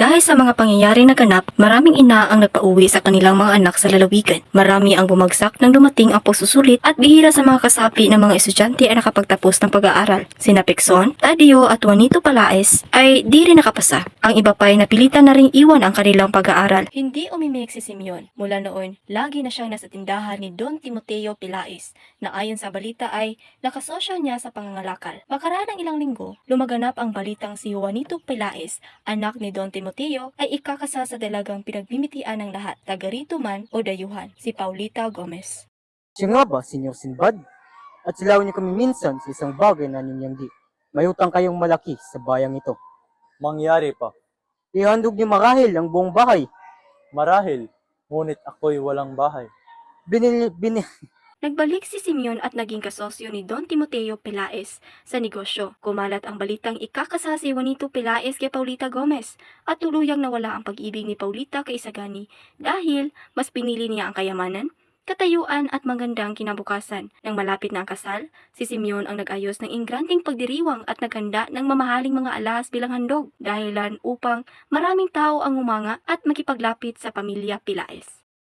Dahil sa mga pangyayaring naganap, maraming ina ang nagpauwi sa kanilang mga anak sa lalawigan. Marami ang bumagsak nang dumating ang pagsusulit at bihira sa mga kasapi ng mga estudyante ay nakapagtapos ng pag-aaral. Sina Pekson, Tadio at Juanito Palaez ay di rin nakapasa. Ang iba pa ay napilitan na ring iwan ang kanilang pag-aaral. Hindi umimik si Simeon. Mula noon, lagi na siyang nasa tindahan ni Don Timoteo Pelaez na ayon sa balita ay nakasosyo niya sa pangangalakal. Makaraan ng ilang linggo, lumaganap ang balitang si Juanito Pelaez, anak ni Don Timoteo, ay ikakasal sa dalagang pinagbimitian ng lahat, taga rito man o dayuhan, si Paulita Gomez. Siya nga ba, Senyor Sinbad? At silaw niyo kami minsan sa isang bagay na ninyang di. May utang kayong malaki sa bayang ito. Mangyari pa. Ihandog niyo marahil ang buong bahay. Marahil, ngunit ako'y walang bahay. Binil... Nagbalik si Simeon at naging kasosyo ni Don Timoteo Pelaez sa negosyo. Kumalat ang balitang ikakasal si Juanito Pelaez kay Paulita Gomez at tuluyang nawala ang pag-ibig ni Paulita kay Sagani dahil mas pinili niya ang kayamanan, katayuan at magandang kinabukasan. Nang malapit na ang kasal, si Simeon ang nag-ayos ng ingranding pagdiriwang at naghanda ng mamahaling mga alahas bilang handog dahilan upang maraming tao ang umanga at makipaglapit sa pamilya Pelaez.